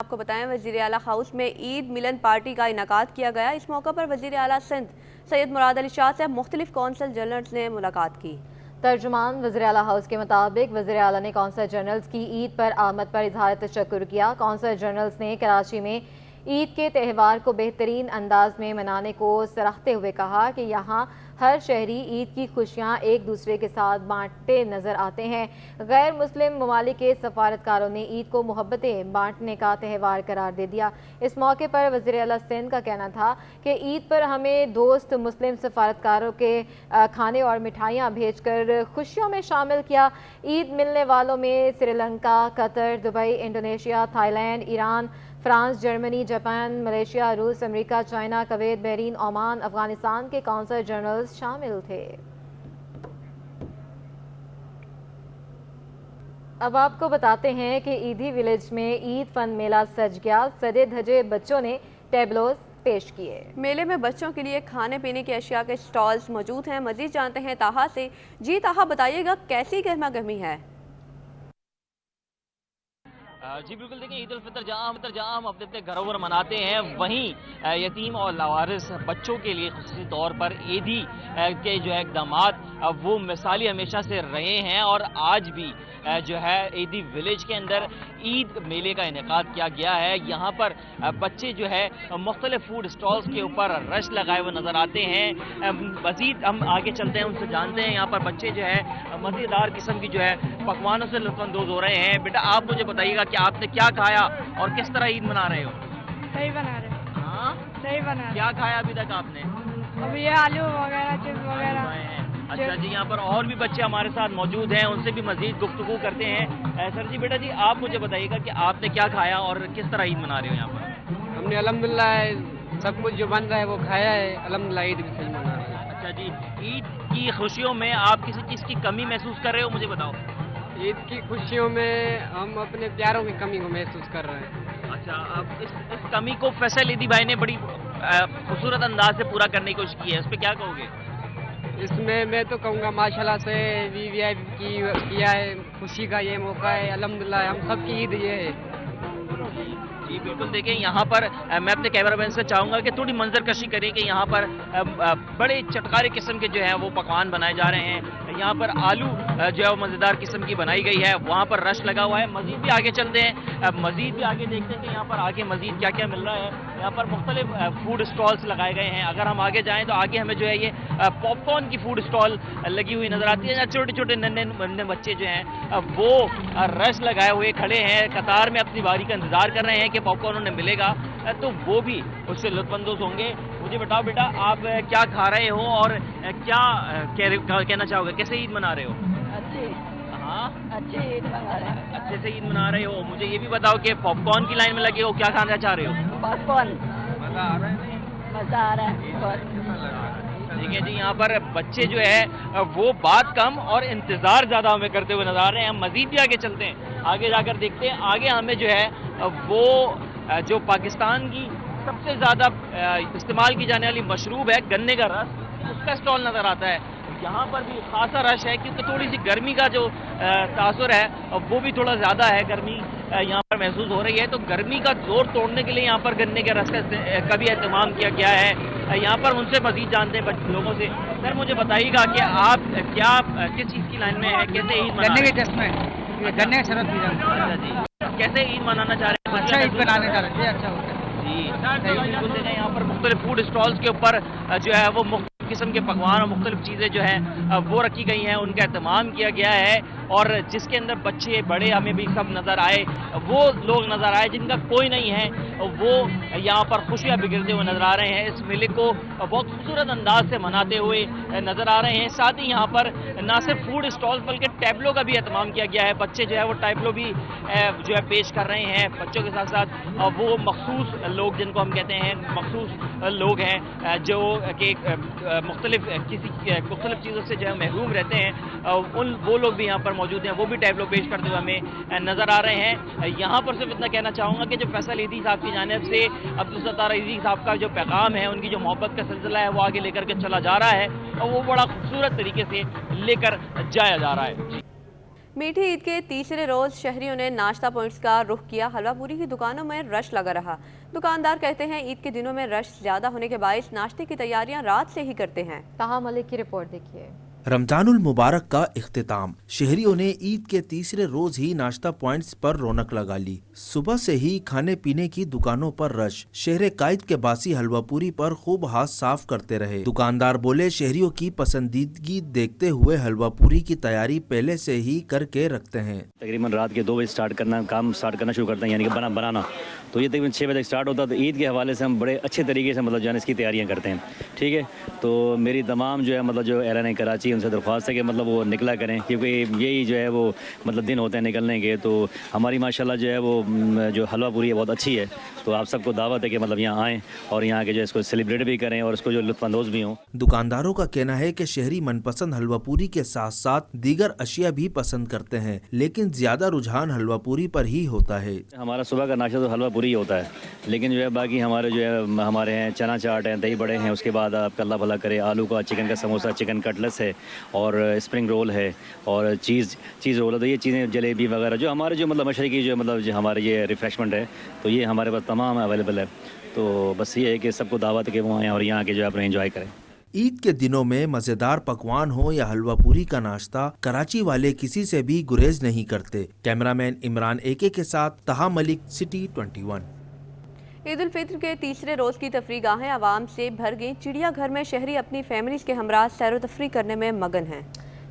آپ کو بتائیں وزیر اعلیٰ ہاؤس میں عید ملن پارٹی کا انعقاد کیا گیا۔ اس موقع پر وزیر اعلیٰ سندھ سید مراد علی شاہ سے مختلف کونسل جنرلز نے ملاقات کی۔ ترجمان وزیر اعلیٰ ہاؤس کے مطابق وزیر اعلیٰ نے کونسل جنرلز کی عید پر آمد پر اظہار تشکر کیا۔ کونسل جنرلز نے کراچی میں عید کے تہوار کو بہترین انداز میں منانے کو سراہتے ہوئے کہا کہ یہاں ہر شہری عید کی خوشیاں ایک دوسرے کے ساتھ بانٹتے نظر آتے ہیں۔ غیر مسلم ممالک کے سفارتکاروں نے عید کو محبتیں بانٹنے کا تہوار قرار دے دیا۔ اس موقع پر وزیر اعلیٰ سندھ کا کہنا تھا کہ عید پر ہمیں دوست مسلم سفارتکاروں کے کھانے اور مٹھائیاں بھیج کر خوشیوں میں شامل کیا۔ عید ملنے والوں میں Sri Lanka, Qatar, Dubai, Indonesia, Thailand, Iran, France, جرمنی، جاپان، ملیشیا، روس، امریکہ، China, Kuwait, Bahrain, Oman, Afghanistan کے کونسل جنرلز شامل تھے۔ اب آپ کو بتاتے ہیں کہ عیدی ولیج میں عید فن میلہ سج گیا۔ سجے دھجے بچوں نے ٹیبلوز پیش کیے۔ میلے میں بچوں کے لیے کھانے پینے کی اشیاء کے سٹالز موجود ہیں۔ مزید جانتے ہیں طاہا سے۔ جی طاہا، بتائیے گا کیسی گرما گرمی ہے؟ جی بالکل، دیکھیں عید الفطر جہاں ہم اپنے گھروں پر مناتے ہیں، وہیں یتیم اور لاوارث بچوں کے لیے خصوصی طور پر عیدی کے جو ہے اقدامات وہ مثالی ہمیشہ سے رہے ہیں، اور آج بھی جو ہے عیدی ولیج کے اندر عید میلے کا انعقاد کیا گیا ہے۔ یہاں پر بچے جو ہے مختلف فوڈ سٹالز کے اوپر رش لگائے ہوئے نظر آتے ہیں۔ مزید ہم آگے چلتے ہیں، ان سے جانتے ہیں یہاں پر بچے جو ہے مزیدار قسم کی جو ہے پکوانوں سے لطف اندوز ہو رہے ہیں۔ بیٹا آپ مجھے بتائیے گا کہ آپ نے کیا کھایا اور کس طرح عید منا رہے ہو؟ صحیح بنا رہے ہیں۔ ہاں صحیح بنا رہے کیا کھایا ابھی تک آپ نے؟ ہیں۔ اب یہ آلو وغیرہ چپس وغیرہ۔ اچھا جی، یہاں پر اور بھی بچے ہمارے ساتھ موجود ہیں، ان سے بھی مزید گفتگو کرتے ہیں۔ سر جی، بیٹا جی آپ مجھے بتائیے گا کہ آپ نے کیا کھایا اور کس طرح عید منا رہے ہو یہاں پر؟ ہم نے الحمدللہ سب کچھ جو بن رہا ہے وہ کھایا ہے، الحمدللہ عید بھی صحیح منا رہے ہیں۔ اچھا جی، عید کی خوشیوں میں آپ کسی چیز کی کمی محسوس کر رہے ہو؟ مجھے بتاؤ۔ عید کی خوشیوں میں ہم اپنے پیاروں کی کمی کو محسوس کر رہے ہیں۔ اچھا، اب اس کمی کو فیصل عیدی بھائی نے بڑی خوبصورت انداز سے پورا کرنے کی کوشش کی ہے، اس پہ کیا کہو گے؟ اس میں تو کہوں گا ماشاءاللہ سے وی آئی پی کیا ہے، خوشی کا یہ موقع ہے، الحمدللہ ہم سب کی عید یہ ہے۔ جی بالکل، دیکھیں یہاں پر میں اپنے کیمرہ مین سے چاہوں گا کہ تھوڑی منظر کشی کریں کہ یہاں پر بڑے چٹکارے قسم کے جو ہیں وہ پکوان بنائے جا رہے ہیں۔ یہاں پر آلو جو ہے وہ مزیدار قسم کی بنائی گئی ہے، وہاں پر رش لگا ہوا ہے۔ مزید بھی آگے چلتے ہیں، مزید بھی آگے دیکھتے ہیں کہ یہاں پر آگے مزید کیا کیا مل رہا ہے۔ یہاں پر مختلف فوڈ سٹالز لگائے گئے ہیں۔ اگر ہم آگے جائیں تو آگے ہمیں جو ہے یہ پاپ کارن کی فوڈ سٹال لگی ہوئی نظر آتی ہے۔ چھوٹے چھوٹے ننھے بچے جو ہیں وہ رش لگائے ہوئے کھڑے ہیں، قطار میں اپنی باری کا انتظار کر رہے ہیں کہ پاپ کارن انہیں ملے گا تو وہ بھی اس سے لطف اندوز ہوں گے۔ مجھے بتاؤ بیٹا، آپ کیا کھا رہے ہو اور کیا کہنا چاہو گے؟ کیسے عید منا رہے ہو؟ اچھی ہاں اچھی عید بنا رہے ہیں۔ اچھے سے عید منا رہے ہو۔ مجھے یہ بھی بتاؤ کہ پاپ کارن کی لائن میں لگے ہو، کیا کھانا چاہ رہے ہو؟ پاپ کارن مزہ آ رہا ہے۔ ٹھیک ہے جی، یہاں پر بچے جو ہے وہ بات کم اور انتظار زیادہ ہمیں کرتے ہوئے نظر آ رہے ہیں۔ ہم مزید بھی آگے چلتے ہیں، آگے جا کر دیکھتے ہیں۔ آگے ہمیں جو ہے وہ جو پاکستان کی سب سے زیادہ استعمال کی جانے والی مشروب ہے گنے کا رس، اس کا اسٹال نظر آتا ہے۔ یہاں پر بھی خاصا رش ہے کیونکہ تھوڑی سی گرمی کا جو تاثر ہے وہ بھی تھوڑا زیادہ ہے، گرمی یہاں پر محسوس ہو رہی ہے، تو گرمی کا زور توڑنے کے لیے یہاں پر گنے کے رس کا بھی اہتمام کیا گیا ہے۔ یہاں پر ان سے مزید جانتے ہیں لوگوں سے۔ سر مجھے بتائیے گا کہ آپ کیا کس چیز کی لائن میں ہے، کیسے عید گنے کے ٹیسٹ میں گنے کا شربت پی رہا ہوں۔ اچھا جی، کیسے عید منانا چاہ رہے ہیں؟ اچھا عید بنانے کا رہے ہیں، اچھا ہوتا ہے جی بالکل، دیکھیں یہاں پر مختلف فوڈ سٹالز کے اوپر جو ہے وہ مختلف قسم کے پکوان اور مختلف چیزیں جو ہیں وہ رکھی گئی ہیں، ان کا اہتمام کیا گیا ہے، اور جس کے اندر بچے بڑے ہمیں بھی سب نظر آئے، وہ لوگ نظر آئے جن کا کوئی نہیں ہے، وہ یہاں پر خوشیاں بکھیرتے ہوئے نظر آ رہے ہیں۔ اس میلے کو بہت خوبصورت انداز سے مناتے ہوئے نظر آ رہے ہیں۔ ساتھ ہی یہاں پر نہ صرف فوڈ سٹالز بلکہ ٹیبلوں کا بھی اہتمام کیا گیا ہے۔ بچے جو ہے وہ ٹیبلو بھی جو ہے پیش کر رہے ہیں۔ بچوں کے ساتھ ساتھ وہ مخصوص لوگ جن کو ہم کہتے ہیں مخصوص لوگ ہیں جو کہ مختلف چیزوں سے جو ہے محروم رہتے ہیں، وہ لوگ بھی یہاں پر موجود ہیں، وہ بھی ٹیبلو پیش کرتے ہوئے ہمیں نظر آ رہے ہیں۔ یہاں پر صرف اتنا کہنا چاہوں گا کہ جو فیصل عیدی صاحب کی جانب سے عبدالستار عیدی صاحب کا جو پیغام ہے، ان کی جو محبت کا سلسلہ ہے وہ آگے لے کر کے چلا جا رہا ہے، اور وہ بڑا خوبصورت طریقے سے لے کر جایا جا رہا ہے۔ मीठी ईद के तीसरे रोज शहरियों ने नाश्ता पॉइंट्स का रुख किया। हलवा पूरी की दुकानों में रश लगा रहा। दुकानदार कहते हैं ईद के दिनों में रश ज्यादा होने के बायस नाश्ते की तैयारियां रात से ही करते हैं। ताहा मलिक की रिपोर्ट देखिए। रमजानुल मुबारक का इख्तिताम, शहरियों ने ईद के तीसरे रोज ही नाश्ता पॉइंट्स पर रौनक लगा ली। सुबह से ही खाने पीने की दुकानों पर रश। शहर कायद के बासी हलवा पूरी पर खूब हाथ साफ करते रहे। दुकानदार बोले, शहरियों की पसंदीदगी देखते हुए हलवा पूरी की तैयारी पहले से ही करके रखते हैं। तकरीबन रात के 2 बजे काम स्टार्ट करना शुरू करते हैं, यानी कि बनाना। तो ये तकरीबन 6 बजे स्टार्ट होता है। तो ईद के हवाले से हम बड़े अच्छे तरीके से मतलब जो है इसकी तैयारियां करते हैं। ठीक है, तो मेरी तमाम जो है मतलब जो एयरलाइन कराची उनसे दरख्वास्त है कि मतलब वो निकला करें, क्योंकि यही जो है वो मतलब दिन होते हैं निकलने के। तो हमारी माशाल्लाह जो है वो जो हलवा पूरी है बहुत अच्छी है। तो आप सबको दावत है कि मतलब यहाँ आएँ और यहाँ के जो इसको सेलिब्रेट भी करें और इसको जो लुत्फानंदोज़ भी हों। दुकानदारों का कहना है कि शहरी मनपसंद हलवा पूरी के साथ साथ दीगर अशिया भी पसंद करते हैं, लेकिन ज्यादा रुझान हलवा पूरी पर ही होता है। हमारा सुबह का नाश्ता तो हलवा पूरी ही होता है, लेकिन जो है बाकी हमारे जो है हमारे हैं चना चाट हैं, दही बड़े हैं, उसके बाद आपका अल्लाह भला करे आलू का चिकन का समोसा, चिकन कटलेट्स है और स्प्रिंग रोल है और चीज़ रोल है। तो ये चीज़ें जलेबी वगैरह जो हमारे जो मतलब मशरक़ी जो मतलब जो हमारे ये रिफ्रेशमेंट है, तो ये हमारे पास तमाम अवेलेबल है। तो बस ये है कि सबको दावत है कि वो आएँ और यहाँ के जो अपने एंजॉय करें। ईद के दिनों में मजेदार पकवान हो या हलवा पूरी का नाश्ता, कराची वाले किसी से भी गुरेज नहीं करते। कैमरामैन इमरान एके के साथ ताहा मलिक, सिटी 21। ईद उल फित्र के तीसरे रोज की तफरीगाहें आवाम से भर गईं। चिड़िया घर में शहरी अपनी फैमिलीज के हमरा सैर व तफरी करने में मगन हैं।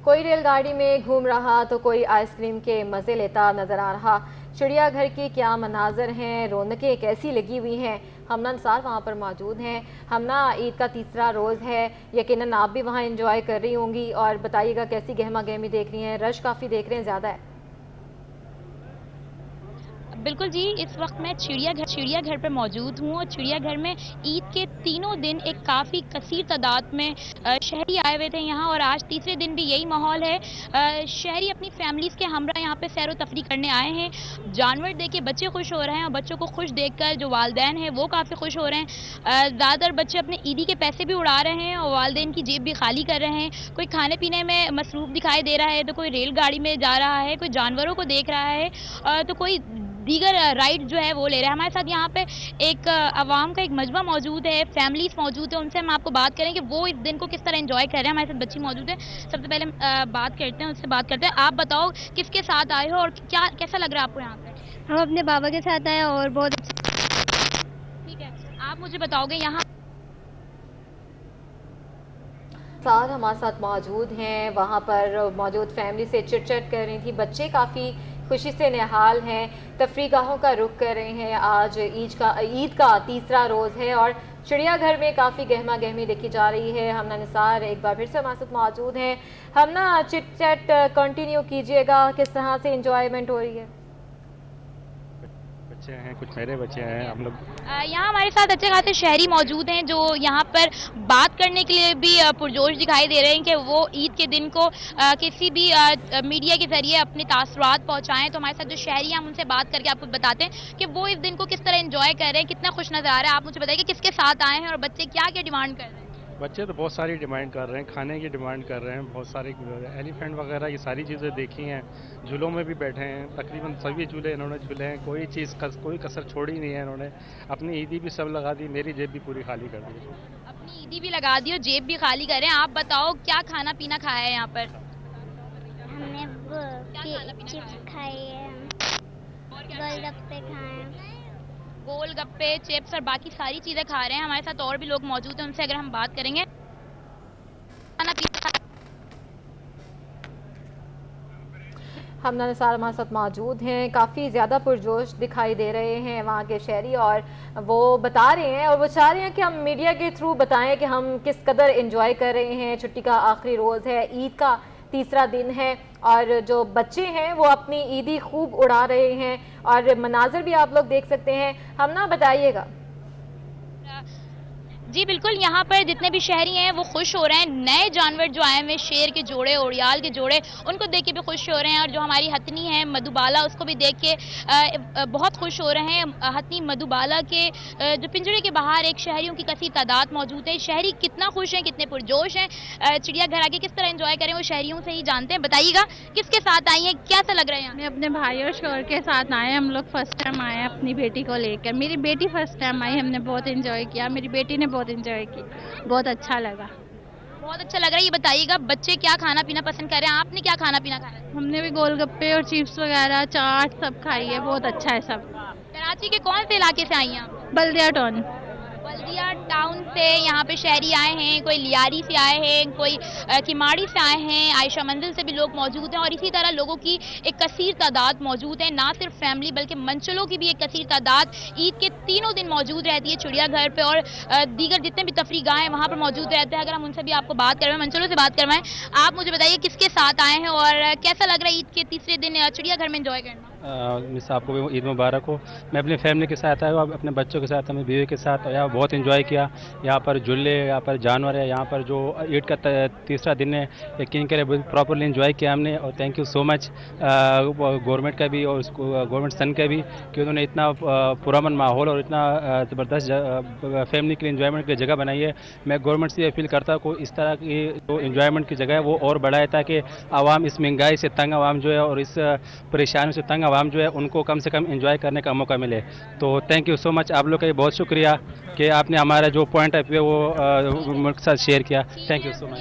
कोई रेलगाड़ी में घूम रहा तो कोई आइसक्रीम के मज़े लेता नजर आ रहा। चिड़िया घर के क्या मनाजर हैं, रौनकें कैसी लगी हुई हैं। हमना निसार वहाँ पर मौजूद हैं। हमना, ईद का तीसरा रोज़ है, यकीनन आप भी वहाँ एंजॉय कर रही होंगी और बताइएगा कैसी गहमा गहमी देख रही हैं। रश काफ़ी देख रहे हैं, ज़्यादा है। बिल्कुल जी, इस वक्त मैं चिड़ियाघर पर मौजूद हूँ और चिड़ियाघर में ईद के तीनों दिन एक काफ़ी कसीर तादाद में शहरी आए हुए थे यहाँ, और आज तीसरे दिन भी यही माहौल है। शहरी अपनी फैमिलीज़ के हमरा यहाँ पे सैर व तफरी करने आए हैं। जानवर देख के बच्चे खुश हो रहे हैं और बच्चों को खुश देखकर जो वालिदैन हैं वो काफ़ी खुश हो रहे हैं। ज़्यादातर बच्चे अपने ईदी के पैसे भी उड़ा रहे हैं और वालिदैन की जेब भी खाली कर रहे हैं। कोई खाने पीने में मसरूफ़ दिखाई दे रहा है, तो कोई रेलगाड़ी में जा रहा है, कोई जानवरों को देख रहा है, तो कोई दीगर राइड जो है वो ले रहा है। हमारे साथ यहाँ पे एक अवाम का एक मजमा मौजूद है, फैमिलीज मौजूद है। उनसे हम आपको बात करें कि वो इस दिन को किस तरह एंजॉय कर रहे हैं। हमारे साथ बच्ची मौजूद है, सबसे पहले बात करते हैं, उससे बात करते हैं। आप बताओ किसके साथ आए हो और कैसा लग रहा है आपको यहाँ पे? हम अपने बाबा के साथ आए और बहुत ठीक है, आप मुझे बताओगे यहाँ साथ हमारे साथ मौजूद हैं, वहाँ पर मौजूद फैमिली से चिट कर रही थी। बच्चे काफ़ी खुशी से निहाल हैं, तफरीगाहों का रुख कर रहे हैं। आज ईद का तीसरा रोज़ है और चिड़ियाघर में काफ़ी गहमा गहमी देखी जा रही है। हमना निसार एक बार फिर से हमारे साथ मौजूद हैं। हमना, चिट चैट कंटिन्यू कीजिएगा, किस तरह से इंजॉयमेंट हो रही है? बच्चे हैं, कुछ मेरे बच्चे हैं, हम लोग यहाँ हमारे साथ अच्छे खासे शहरी मौजूद हैं जो यहाँ पर बात करने के लिए भी पुरजोश दिखाई दे रहे हैं कि वो ईद के दिन को किसी भी मीडिया के जरिए अपने तासुरात पहुँचाएं। तो हमारे साथ जो शहरी हैं हम उनसे बात करके आपको बताते हैं कि वो इस दिन को किस तरह एंजॉय कर रहे हैं, कितना खुश नज़र आ रहा है। आप मुझे बताइए कि किसके साथ आए हैं और बच्चे क्या क्या डिमांड कर रहे हैं? बच्चे तो बहुत सारी डिमांड कर रहे हैं, खाने की डिमांड कर रहे हैं, बहुत सारी एलिफेंट वगैरह ये सारी चीज़ें देखी हैं। झूलों में भी बैठे हैं, तकरीबन सभी झूले इन्होंने झूले हैं, कोई कसर छोड़ी नहीं है। इन्होंने अपनी ईदी भी सब लगा दी, मेरी जेब भी पूरी खाली कर दी। अपनी ईदी भी लगा दी और जेब भी खाली करें। आप बताओ क्या खाना पीना खाया है यहाँ पर? हमने चिप्स खाए हैं, गोलगप्पे खाए हैं, गोलगप्पे, चिप्स और बाकी सारी चीज़ें खा रहे हैं। हमारे साथ और भी लोग मौजूद हैं, उनसे अगर हम बात करेंगे। हमना निसार हमारे साथ मौजूद हैं, काफ़ी ज़्यादा पुरजोश दिखाई दे रहे हैं वहाँ के शहरी, और वो बता रहे हैं और वो चाह रहे हैं कि हम मीडिया के थ्रू बताएं कि हम किस कदर एंजॉय कर रहे हैं। छुट्टी का आखिरी रोज़ है, ईद का तीसरा दिन है और जो बच्चे हैं वो अपनी ईदी खूब उड़ा रहे हैं और मनाजर भी आप लोग देख सकते हैं। हम ना, बताइएगा। جی بالکل، یہاں پر جتنے بھی شہری ہیں وہ خوش ہو رہے ہیں. نئے جانور جو آئے ہوئے شیر کے جوڑے، اوریال کے جوڑے، ان کو دیکھ کے بھی خوش ہو رہے ہیں. اور جو ہماری ہتنی ہے مدھوبالا، اس کو بھی دیکھ کے بہت خوش ہو رہے ہیں. ہتنی مدھوبالا کے جو پنجرے کے باہر ایک شہریوں کی کثیر تعداد موجود ہے. شہری کتنا خوش ہیں، کتنے پرجوش ہیں، چڑیا گھر آ کے کس طرح انجوائے کریں وہ شہریوں سے ہی جانتے ہیں. بتائیے گا کس کے ساتھ آئی ہیں، کیسا لگ رہا ہے یہاں؟ میں اپنے بھائی اور شوہر کے ساتھ آئے ہیں. ہم لوگ فرسٹ ٹائم آئے ہیں اپنی بیٹی کو لے کر. میری بیٹی فرسٹ ٹائم آئی، ہم نے بہت انجوائے کیا. میری بیٹی نے بہت انجوائے کی، بہت اچھا لگا. بہت اچھا لگ رہا ہے. یہ بتائیے گا بچے کیا کھانا پینا پسند کر رہے ہیں، آپ نے کیا کھانا پینا کھایا؟ ہم نے بھی گول گپے اور چپس وغیرہ، چاٹ سب کھائی ہے. بہت اچھا ہے سب. کراچی کے کون سے علاقے سے آئی ہیں آپ؟ بلدیہ ٹاؤن. بلدیہ ٹاؤن سے یہاں پہ شہری آئے ہیں. کوئی لیاری سے آئے ہیں، کوئی کماڑی سے آئے ہیں، عائشہ منزل سے بھی لوگ موجود ہیں. اور اسی طرح لوگوں کی ایک کثیر تعداد موجود ہے. نہ صرف فیملی بلکہ منچلوں کی بھی ایک کثیر تعداد عید کے تینوں دن موجود رہتی ہے چڑیا گھر پہ. اور دیگر جتنے بھی تفریح گاہ ہیں وہاں پر موجود رہتے ہیں. اگر ہم ان سے بھی آپ کو بات کروائیں، منچلوں سے بات کروائیں، آپ مجھے بتائیے کس کے ساتھ آئے ہیں اور کیسا لگ رہا ہے عید کے تیسرے دن چڑیا گھر میں انجوائے کرنا؟ مس آپ کو بھی عید مبارک ہو. میں اپنی فیملی کے ساتھ آیا ہوں، اپنے بچوں کے ساتھ، اپنی بیوی کے ساتھ. یہاں بہت انجوائے کیا. یہاں پر جھولے، یہاں پر جانور ہے. یہاں پر جو عید کا تیسرا دن ہے، یقین کرے پراپرلی انجوائے کیا ہم نے. اور thank you so much government کا بھی اور گورنمنٹ سن کا بھی کہ انہوں نے اتنا پرامن ماحول اور اتنا زبردست فیملی کے لیے انجوائمنٹ کی جگہ بنائی ہے. میں گورنمنٹ سے اپیل کرتا ہوں کہ اس طرح کی جو انجوائمنٹ کی جگہ ہے وہ اور بڑھائے، تاکہ عوام، اس مہنگائی سے تنگ عوام جو ہے اور اس پریشانی سے تنگ عوام جو ہے ان کو کم سے کم انجوائے کرنے کا موقع ملے. تو تھینک یو سو مچ. آپ لوگ کا بہت شکریہ کہ آپ نے ہمارا جو پوائنٹ آف ویو وہ ملک کے ساتھ شیئر کیا. تھینک یو سو مچ.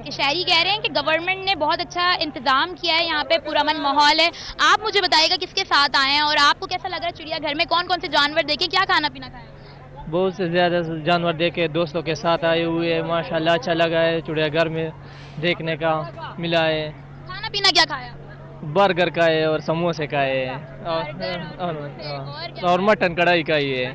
کہ شہری کہہ رہے ہیں کہ گورنمنٹ نے بہت اچھا انتظام کیا ہے، یہاں پہ پرامن ماحول ہے. آپ مجھے بتائیے گا کس کے ساتھ آئے ہیں اور آپ کو کیسا لگ رہا ہے چڑیا گھر میں؟ کون کون سے جانور دیکھے، کیا کھانا پینا کھایا؟ بہت سے زیادہ جانور دیکھے، دوستوں کے ساتھ آئے ہوئے ہیں. ماشاءاللہ اچھا لگا ہے چڑیا گھر میں دیکھنے کا ملا ہے. کھانا پینا کیا کھایا؟ برگر کا ہے اور سموسے کا ہے اور مٹن کڑھائی کا ہی ہے.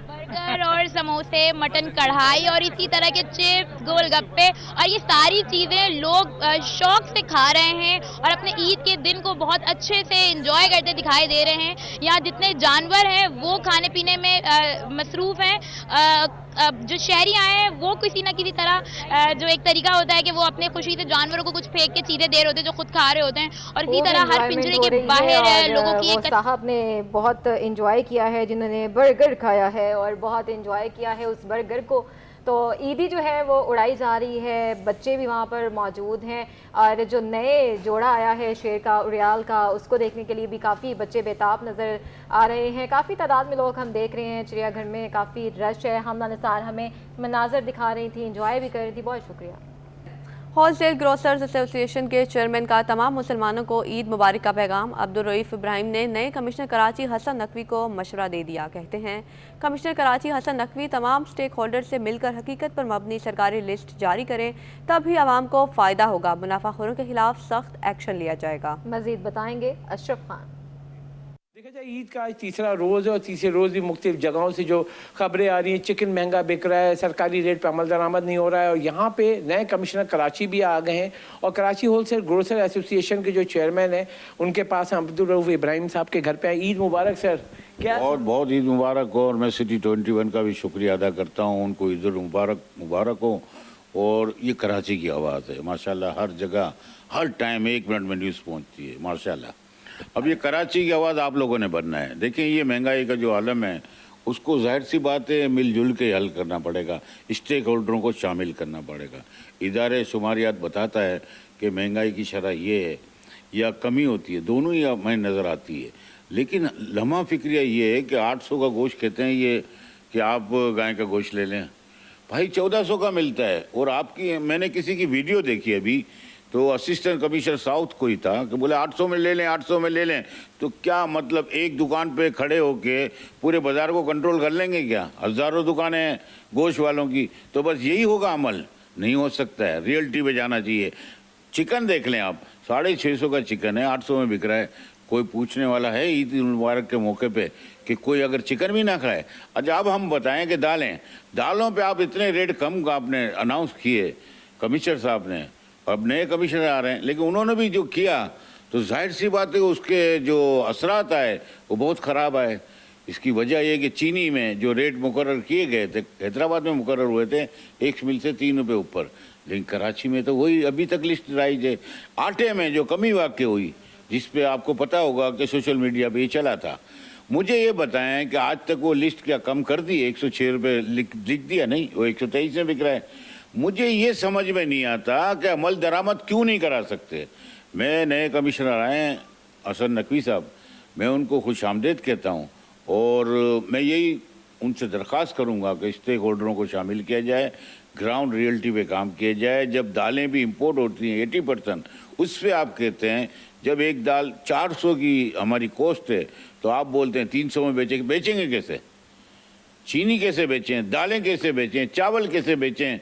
برگر اور سموسے، مٹن کڑھائی اور اسی طرح کے چپس، گول گپے، اور یہ ساری چیزیں لوگ شوق سے کھا رہے ہیں اور اپنے عید کے دن کو بہت اچھے سے انجوائے کرتے دکھائی دے رہے ہیں. یہاں جتنے جانور ہیں وہ کھانے پینے میں مصروف ہیں. جو شہری آئے ہیں وہ کسی نہ کسی طرح جو ایک طریقہ ہوتا ہے کہ وہ اپنے خوشی سے جانوروں کو کچھ پھینک کے چیزیں دے رہے ہوتے ہیں جو خود کھا رہے ہوتے ہیں. اور اسی طرح ہر پنجرے کے باہر لوگوں کی ایک صاحب نے بہت انجوائے کیا ہے، جنہوں نے برگر کھایا ہے اور بہت انجوائے کیا ہے اس برگر کو. تو عیدی جو ہے وہ اڑائی جا رہی ہے. بچے بھی وہاں پر موجود ہیں اور جو نئے جوڑا آیا ہے شیر کا، اوریال کا، اس کو دیکھنے کے لیے بھی کافی بچے بیتاب نظر آ رہے ہیں. کافی تعداد میں لوگ ہم دیکھ رہے ہیں. چڑیا گھر میں کافی رش ہے. حمدہ نثار ہمیں مناظر دکھا رہی تھی، انجوائے بھی کر رہی تھی. بہت شکریہ. ہول سیل گروسرز ایسوسی ایشن کے چیئرمین کا تمام مسلمانوں کو عید مبارک کا پیغام. عبدالرؤف ابراہیم نے نئے کمشنر کراچی حسن نقوی کو مشورہ دے دیا. کہتے ہیں کمشنر کراچی حسن نقوی تمام سٹیک ہولڈر سے مل کر حقیقت پر مبنی سرکاری لسٹ جاری کریں، تب ہی عوام کو فائدہ ہوگا. منافع خوروں کے خلاف سخت ایکشن لیا جائے گا. مزید بتائیں گے اشرف خان. دیکھا جائے عید کا آج تیسرا روز ہے اور تیسرے روز بھی مختلف جگہوں سے جو خبریں آ رہی ہیں، چکن مہنگا بک رہا ہے، سرکاری ریٹ پہ عمل درآمد نہیں ہو رہا ہے. اور یہاں پہ نئے کمشنر کراچی بھی آ گئے ہیں اور کراچی ہول سیل گروسر ایسوسی ایشن کے جو چیئرمین ہیں ان کے پاس ہم عبدالرؤف ابراہیم صاحب کے گھر پہ عید مبارک سر. کیا بہت عید مبارک ہو. اور میں سٹی 21 کا بھی شکریہ ادا کرتا ہوں، ان کو عید مبارک ہو. اور یہ کراچی کی آواز ہے ماشاءاللہ، ہر جگہ ہر ٹائم 1 منٹ میں نیوز پہنچتی ہے ماشاءاللہ. اب یہ کراچی کی آواز آپ لوگوں نے بننا ہے. دیکھیں یہ مہنگائی کا جو عالم ہے اس کو ظاہر سی بات ہے مل جل کے حل کرنا پڑے گا، اسٹیک ہولڈروں کو شامل کرنا پڑے گا. ادارے شماریات بتاتا ہے کہ مہنگائی کی شرح یہ ہے یا کمی ہوتی ہے، دونوں ہی ہمیں نظر آتی ہے. لیکن لمحہ فکریہ یہ ہے کہ 800 کا گوشت کہتے ہیں یہ کہ آپ گائے کا گوشت لے لیں، بھائی 1400 کا ملتا ہے. اور آپ کی میں نے کسی کی ویڈیو دیکھی ابھی تو اسسٹنٹ کمشنر ساؤتھ کوئی تھا کہ بولے 800 میں لے لیں، 800 میں لے لیں. تو کیا مطلب ایک دکان پہ کھڑے ہو کے پورے بازار کو کنٹرول کر لیں گے کیا؟ ہزاروں دکانیں ہیں گوشت والوں کی، تو بس یہی ہوگا عمل؟ نہیں ہو سکتا ہے. ریئلٹی پہ جانا چاہیے. چکن دیکھ لیں آپ، 650 کا چکن ہے، 800 میں بک رہا ہے. کوئی پوچھنے والا ہے عید مبارک کے موقع پہ کہ کوئی اگر چکن بھی نہ کھائے؟ اچھا اب ہم بتائیں کہ دالوں پہ آپ اتنے ریٹ کم آپ نے اناؤنس کیے کمشنر صاحب نے، اب نئے کمشنر آ رہے ہیں لیکن انہوں نے بھی جو کیا تو ظاہر سی بات ہے اس کے جو اثرات آئے وہ بہت خراب آئے. اس کی وجہ یہ کہ چینی میں جو ریٹ مقرر کیے گئے تھے حیدرآباد میں مقرر ہوئے تھے 1 مل سے 3 روپے اوپر، لیکن کراچی میں تو وہی ابھی تک لسٹ رائج ہے۔ آٹے میں جو کمی واقع ہوئی جس پہ آپ کو پتہ ہوگا کہ سوشل میڈیا پہ یہ چلا تھا، مجھے یہ بتائیں کہ آج تک وہ لسٹ کیا کم کر دی؟ 106 روپے لکھ دیا؟ نہیں، وہ 123 میں بک رہا ہے۔ مجھے یہ سمجھ میں نہیں آتا کہ عمل درآمد کیوں نہیں کرا سکتے۔ میں نئے کمشنر آئے ہیں حسن نقوی صاحب، میں ان کو خوش آمدید کہتا ہوں، اور میں یہی ان سے درخواست کروں گا کہ اسٹیک ہولڈروں کو شامل کیا جائے، گراؤنڈ ریئلٹی پہ کام کیا جائے۔ جب دالیں بھی امپورٹ ہوتی ہیں 80%، اس پہ آپ کہتے ہیں جب ایک دال 400 کی ہماری کوسٹ ہے تو آپ بولتے ہیں 300 میں بیچیں گے کیسے؟ چینی کیسے بیچیں؟ دالیں کیسے بیچیں؟ چاول کیسے بیچیں؟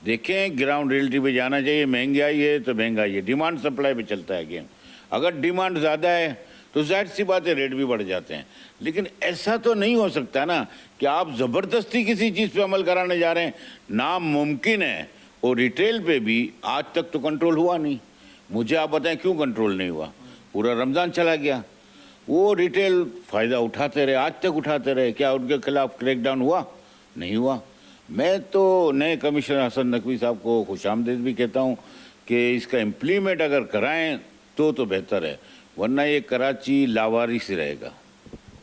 دیکھیں، گراؤنڈ ریئلٹی پہ جانا چاہیے۔ مہنگائی ہے تو مہنگائی ہے، ڈیمانڈ سپلائی پہ چلتا ہے گیم۔ اگر ڈیمانڈ زیادہ ہے تو ظاہر سی بات ہے ریٹ بھی بڑھ جاتے ہیں، لیکن ایسا تو نہیں ہو سکتا نا کہ آپ زبردستی کسی چیز پہ عمل کرانے جا رہے ہیں۔ ناممکن ہے، اور ریٹیل پہ بھی آج تک تو کنٹرول ہوا نہیں۔ مجھے آپ بتائیں کیوں کنٹرول نہیں ہوا؟ پورا رمضان چلا گیا، وہ ریٹیل فائدہ اٹھاتے رہے، آج تک اٹھاتے رہے۔ کیا ان کے خلاف کریک ڈاؤن ہوا؟ نہیں ہوا۔ میں تو نئے کمشنر حسن نقوی صاحب کو خوش آمدید بھی کہتا ہوں کہ اس کا امپلیمنٹ اگر کرائیں تو بہتر ہے، ورنہ یہ کراچی لاوارث رہے گا۔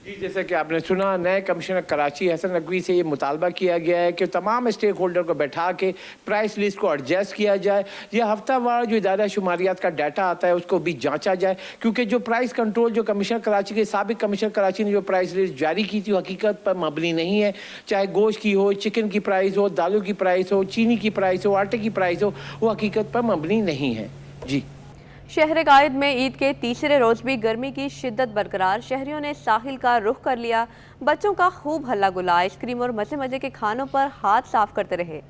جی، جیسا کہ آپ نے سنا، نئے کمشنر کراچی حسن نقوی سے یہ مطالبہ کیا گیا ہے کہ تمام اسٹیک ہولڈر کو بیٹھا کے پرائس لسٹ کو ایڈجسٹ کیا جائے، یا ہفتہ وار جو ادارہ شماریات کا ڈیٹا آتا ہے اس کو بھی جانچا جائے، کیونکہ جو پرائس کنٹرول جو کمشنر کراچی کے سابق کمشنر کراچی نے جو پرائس لسٹ جاری کی تھی وہ حقیقت پر مبنی نہیں ہے۔ چاہے گوشت کی ہو، چکن کی پرائس ہو، دالوں کی پرائس ہو، چینی کی پرائس ہو، آٹے کی پرائس ہو، وہ حقیقت پر مبنی نہیں ہے۔ جی، شہر قائد میں عید کے تیسرے روز بھی گرمی کی شدت برقرار، شہریوں نے ساحل کا رخ کر لیا، بچوں کا خوب ہلا گلا، آئس کریم اور مزے مزے کے کھانوں پر ہاتھ صاف کرتے رہے۔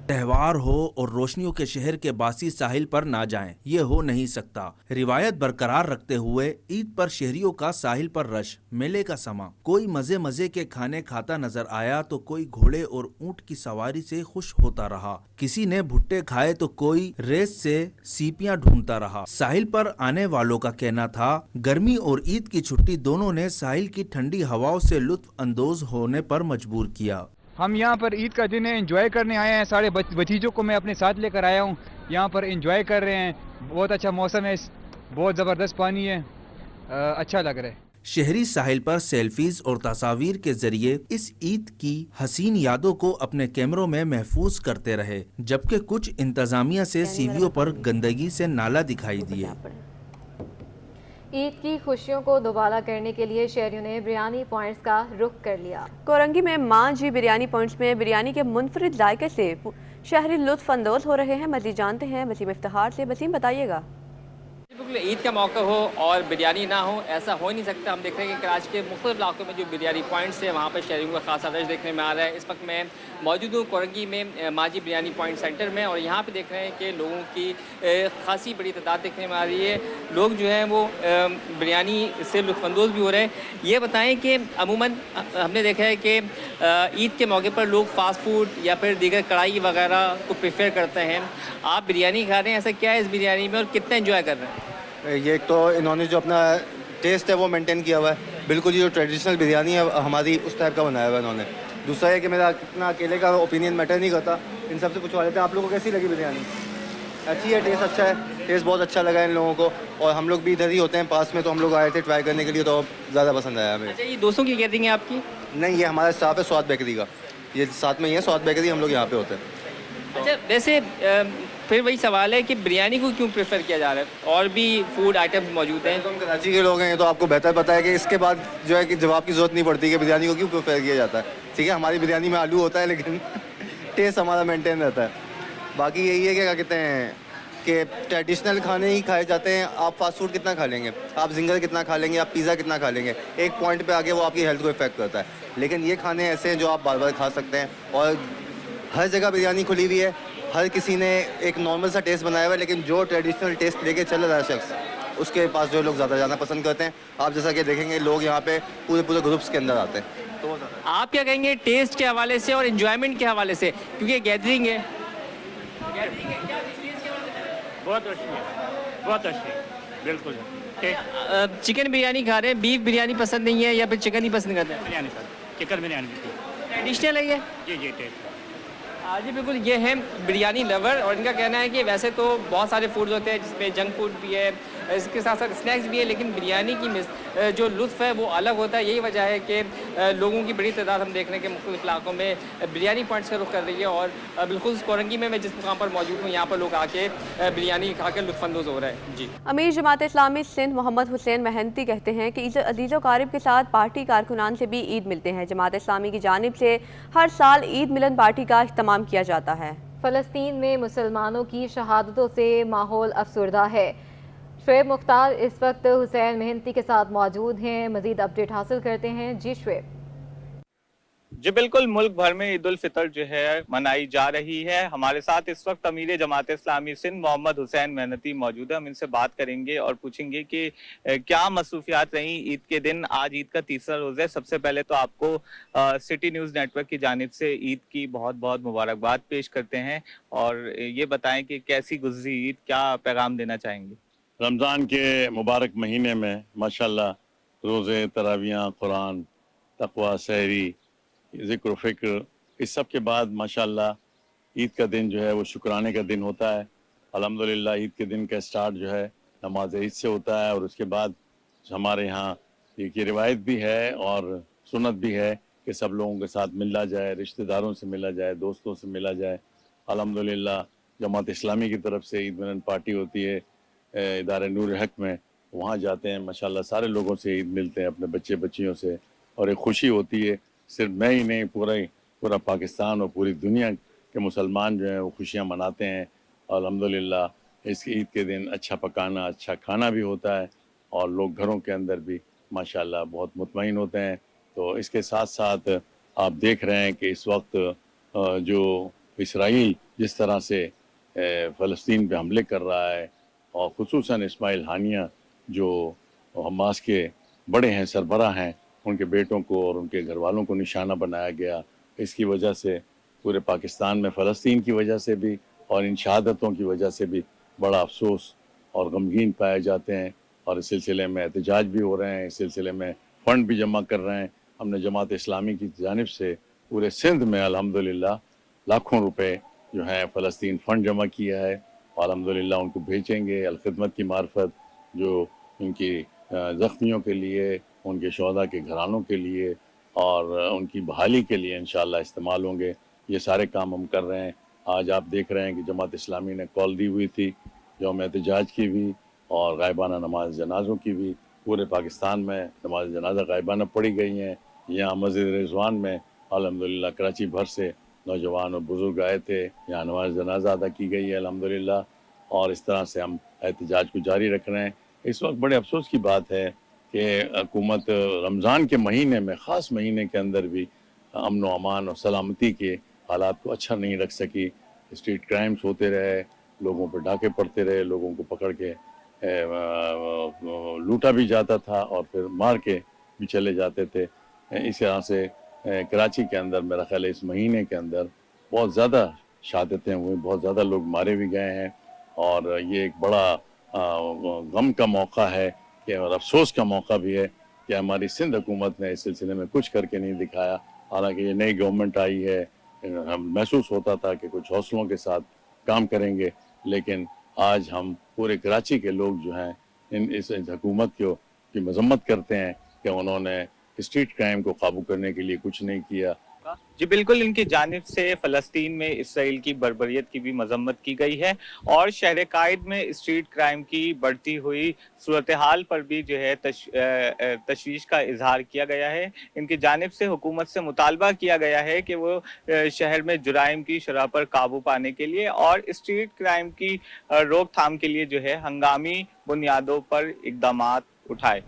تہوار ہو اور روشنیوں کے شہر کے باسی ساحل پر نہ جائیں، یہ ہو نہیں سکتا۔ روایت برقرار رکھتے ہوئے عید پر شہریوں کا ساحل پر رش، میلے کا سما، کوئی مزے مزے کے کھانے کھاتا نظر آیا تو کوئی گھوڑے اور اونٹ کی سواری سے خوش ہوتا رہا، کسی نے بھٹے کھائے تو کوئی ریس سے سیپیاں ڈھونڈتا رہا۔ ساحل پر آنے والوں کا کہنا تھا گرمی اور عید کی چھٹی دونوں نے ساحل کی ٹھنڈی ہواؤں سے لطف اندوز ہونے پر مجبور کیا۔ ہم یہاں پر عید کا دن انجوائے کرنے آئے ہیں، سارے بھتیجوں کو میں اپنے ساتھ لے کر آیا ہوں، یہاں پر انجوائے کر رہے ہیں، بہت اچھا موسم ہے، بہت زبردست پانی ہے، اچھا لگ رہا ہے۔ شہری ساحل پر سیلفیز اور تصاویر کے ذریعے اس عید کی حسین یادوں کو اپنے کیمروں میں محفوظ کرتے رہے، جبکہ کچھ انتظامیہ سے سی ویوں پر گندگی سے نالا دکھائی دیے۔ عید کی خوشیوں کو دوبالا کرنے کے لیے شہریوں نے بریانی پوائنٹس کا رخ کر لیا۔ کورنگی میں ماں جی بریانی پوائنٹس میں بریانی کے منفرد ذائقے سے شہری لطف اندوز ہو رہے ہیں۔ مزید جانتے ہیں وسیم افتخار سے۔ وسیم، بتائیے گا۔ بالکل، عید کا موقع ہو اور بریانی نہ ہو ایسا ہو ہی نہیں سکتا۔ ہم دیکھ رہے ہیں کہ کراچی کے مختلف علاقوں میں جو بریانی پوائنٹس ہیں وہاں پر شہریوں کا خاصا رش دیکھنے میں آ رہا ہے۔ اس وقت میں موجود ہوں کورنگی میں ماجی بریانی پوائنٹ سینٹر میں، اور یہاں پہ دیکھ رہے ہیں کہ لوگوں کی خاصی بڑی تعداد دیکھنے میں آ رہی ہے۔ لوگ جو ہیں وہ بریانی سے لطف اندوز بھی ہو رہے ہیں۔ یہ بتائیں کہ عموماً ہم نے دیکھا ہے کہ عید کے موقع پر لوگ فاسٹ فوڈ یا پھر دیگر کڑھائی وغیرہ کو پریفر کرتے ہیں، آپ بریانی کھا رہے ہیں، ایسا کیا ہے اس بریانی میں اور کتنا انجوائے کر رہے ہیں؟ یہ ایک تو انہوں نے جو اپنا ٹیسٹ ہے وہ مینٹین کیا ہوا ہے، بالکل یہ جو ٹریڈیشنل بریانی ہے ہماری اس ٹائپ کا بنایا ہوا ہے انہوں نے۔ دوسرا ہے کہ میرا اتنا اکیلے کا اوپینین میٹر نہیں کرتا، ان سب سے پوچھوا لیتے ہیں آپ لوگوں کو کیسی لگی بریانی؟ اچھی ہے، ٹیسٹ اچھا ہے، ٹیسٹ بہت اچھا لگا ہے ان لوگوں کو، اور ہم لوگ بھی ادھر ہی ہوتے ہیں پاس میں، تو ہم لوگ آئے تھے ٹرائی کرنے کے لیے، تو زیادہ پسند آیا ہمیں۔ اچھا، یہ دوستوں کی گیدرنگ ہے آپ کی؟ نہیں، یہ ہمارا اسٹاف ہے سواد بیکری کا، یہ ساتھ میں ہی ہے سواد بیکری، ہم لوگ یہاں پہ ہوتے ہیں۔ اچھا، ویسے پھر وہی سوال ہے کہ بریانی کو کیوں پریفر کیا جا رہا ہے؟ اور بھی فوڈ آئٹمس موجود ہیں۔ ہم کراچی کے لوگ ہیں تو آپ کو بہتر پتہ ہے کہ اس کے بعد جو ہے کہ جواب کی ضرورت نہیں پڑتی کہ بریانی کو کیوں پریفر کیا جاتا ہے۔ ٹھیک ہے، ہماری بریانی میں آلو ہوتا ہے لیکن ٹیسٹ ہمارا مینٹین رہتا ہے۔ باقی یہی ہے کہ کیا کہتے ہیں کہ ٹریڈیشنل کھانے ہی کھائے جاتے ہیں۔ آپ فاسٹ فوڈ کتنا کھا لیں گے، آپ زنگر کتنا کھا لیں گے، آپ پیزا کتنا کھا لیں گے، ایک پوائنٹ پہ آگے وہ آپ کی ہیلتھ کو افیکٹ کرتا ہے۔ لیکن یہ کھانے ایسے ہیں جو آپ بار بار کھا سکتے ہیں، اور ہر جگہ بریانی کھلی ہوئی ہے، ہر کسی نے ایک نارمل سا ٹیسٹ بنایا ہوا ہے، لیکن جو ٹریڈیشنل ٹیسٹ لے کے چل رہا ہے شخص، اس کے پاس جو لوگ زیادہ جانا پسند کرتے ہیں۔ آپ جیسا کہ دیکھیں گے لوگ یہاں پہ پورے گروپس کے اندر آتے ہیں۔ تو آپ کیا کہیں گے ٹیسٹ کے حوالے سے اور انجوائمنٹ کے حوالے سے، کیونکہ گیدرنگ ہے؟ بہت اچھی ہے، بہت اچھی ہے، बिल्कुल। चिकन बिरयानी खा रहे हैं, बीफ बिरयानी पसंद नहीं है या फिर चिकन ही पसंद करते हैं? Biryani sir, chicken biryani. Traditional है ये? जी जी टेस्ट। जी बिल्कुल, ये है बिरयानी लवर और इनका कहना है कि वैसे तो बहुत सारे फूड्स होते हैं जिसमें जंक फूड भी है, इसके साथ साथ स्नैक्स भी है, लेकिन बिरयानी की जो लुत्फ़ है वो अलग होता है। यही वजह है कि लोगों की बड़ी तादाद हम देख रहे हैं कि मुख्तलिफ इलाकों में बिरयानी पॉइंट्स का रुख कर रही है और बिल्कुल कोरंगी में मैं जिस मुकाम पर मौजूद हूँ यहाँ पर लोग आके बिरयानी खा कर लुत्फ़अंदोज़ हो रहे हैं। जी। अमीर जमात इस्लामी सिंध मोहम्मद हुसैन महंती कहते हैं कि अजीज़ क़ारिब के साथ पार्टी कारकुनान से भी ईद मिलते हैं। जमात इस्लामी की जानिब से हर साल ईद मिलन पार्टी का इख्तिताम किया जाता है। फ़लस्तीन में मुसलमानों की शहादतों से माहौल अफसरदा है। शुएब मुख्तार इस वक्त हुसैन महंती के साथ मौजूद हैं, मज़ीद अपडेट हासिल करते हैं। जी शुएब। जी बिल्कुल, मुल्क भर में ईद उल फितर जो है मनाई जा रही है। हमारे साथ इस वक्त अमीर जमात इस्लामी सिंध मोहम्मद हुसैन महनती मौजूद है। हम इनसे बात करेंगे और पूछेंगे कि क्या मसरूफियात रही ईद के दिन। आज ईद का तीसरा रोज़ है। सबसे पहले तो आपको सिटी न्यूज़ नेटवर्क की जानिब से ईद की बहुत बहुत मुबारकबाद पेश करते हैं और ये बताएं कि कैसी गुजरी ईद, क्या पैगाम देना चाहेंगे? रमज़ान के मुबारक महीने में माशाल्लाह रोज़े, तरावियाँ, कुरान, तक़वा, सहरी, ज़िक्र फ़िक्र, इस सब के बाद माशाल्लाह ईद का दिन जो है वो शुक्राने का दिन होता है। अल्हम्दुलिल्लाह ईद के दिन का स्टार्ट जो है नमाज ईद से होता है और उसके बाद हमारे यहाँ एक रिवायत भी है और सुन्नत भी है कि सब लोगों के साथ मिला जाए, रिश्तेदारों से मिला जाए, दोस्तों से मिला जाए। अल्हम्दुलिल्लाह जमात इस्लामी की तरफ से ईद मिलन पार्टी होती है इदारे नूर हक में, वहाँ जाते हैं माशाल्लाह सारे लोगों से ईद मिलते हैं, अपने बच्चे बच्चियों से, और एक खुशी होती है। सिर्फ मैं ही नहीं, पूरा पाकिस्तान और पूरी दुनिया के मुसलमान जो हैं वो खुशियाँ मनाते हैं। अल्हम्दुलिल्लाह इस ईद के दिन अच्छा पकाना, अच्छा खाना भी होता है और लोग घरों के अंदर भी माशाल्लाह बहुत मुतमईन होते हैं। तो इसके साथ साथ आप देख रहे हैं कि इस वक्त जो इसराइल जिस तरह से फ़लस्तीन पे हमले कर रहा है और ख़ुसूसन इस्माइल हानिया जो हमास के बड़े हैं, सरबराह हैं, उनके बेटों को और उनके घर वालों को निशाना बनाया गया। इसकी वजह से पूरे पाकिस्तान में फ़लस्तीन की वजह से भी और इन शहादतों की वजह से भी बड़ा अफसोस और गमगीन पाए जाते हैं और इस सिलसिले में एहतजाज भी हो रहे हैं, इस सिलसिले में फ़ंड भी जमा कर रहे हैं। हमने जमात इस्लामी की जानिब से पूरे सिंध में अल्हम्दुलिल्लाह लाखों रुपए जो हैं फ़लस्तीन फ़ंड जमा किया है और अल्हम्दुलिल्लाह उनको भेजेंगे अलखिदमत की मार्फत, जो उनकी ज़ख्मियों के लिए, उनके शहदा के घरानों के लिए और उनकी बहाली के लिए इंशाअल्लाह इस्तेमाल होंगे। ये सारे काम हम कर रहे हैं। आज आप देख रहे हैं कि जमात इस्लामी ने कॉल दी हुई थी यौम एहतजाज की भी और गायबाना नमाज जनाज़ों की भी। पूरे पाकिस्तान में नमाज जनाजा गायबाना पढ़ी गई हैं। यहाँ मस्जिद रिजवान में अल्हम्दुलिल्लाह कराची भर से नौजवान और बुज़ुर्ग आए थे, यहाँ नमाज जनाजा अदा की गई है अल्हम्दुलिल्लाह। और इस तरह से हम एहतजाज को जारी रख रहे हैं। इस वक्त बड़े अफसोस की बात है कि हुकूमत रमज़ान के महीने में, ख़ास महीने के अंदर भी अमन व अमान और सलामती के हालात को अच्छा नहीं रख सकी। स्ट्रीट क्राइम्स होते रहे, लोगों पर डाके पड़ते रहे, लोगों को पकड़ के लूटा भी जाता था और फिर मार के भी चले जाते थे। इस तरह से कराची के अंदर मेरा ख्याल है इस महीने के अंदर बहुत ज़्यादा शहादतें हुई, बहुत ज़्यादा लोग मारे भी गए हैं और ये एक बड़ा गम का मौका है कि और अफसोस का मौका भी है कि हमारी सिंध हुकूमत ने इस सिलसिले में कुछ करके नहीं दिखाया। हालांकि ये नई गवर्नमेंट आई है, हम महसूस होता था कि कुछ हौसलों के साथ काम करेंगे, लेकिन आज हम पूरे कराची के लोग जो हैं इस हुकूमत की मजम्मत करते हैं कि उन्होंने स्ट्रीट क्राइम को काबू करने के लिए कुछ नहीं किया। जी बिल्कुल, इनकी जानिब से फ़लस्तीन में इसराइल की बर्बरियत की भी मजम्मत की गई है और शहर कायद में स्ट्रीट क्राइम की बढ़ती हुई सूरत हाल पर भी जो है तशवीश का इजहार किया गया है। इनकी जानिब से हुकूमत से मुतालबा किया गया है कि वो शहर में जुराइम की शरह पर काबू पाने के लिए और स्ट्रीट क्राइम की रोकथाम के लिए जो है हंगामी बुनियादों पर इक़दामात उठाए।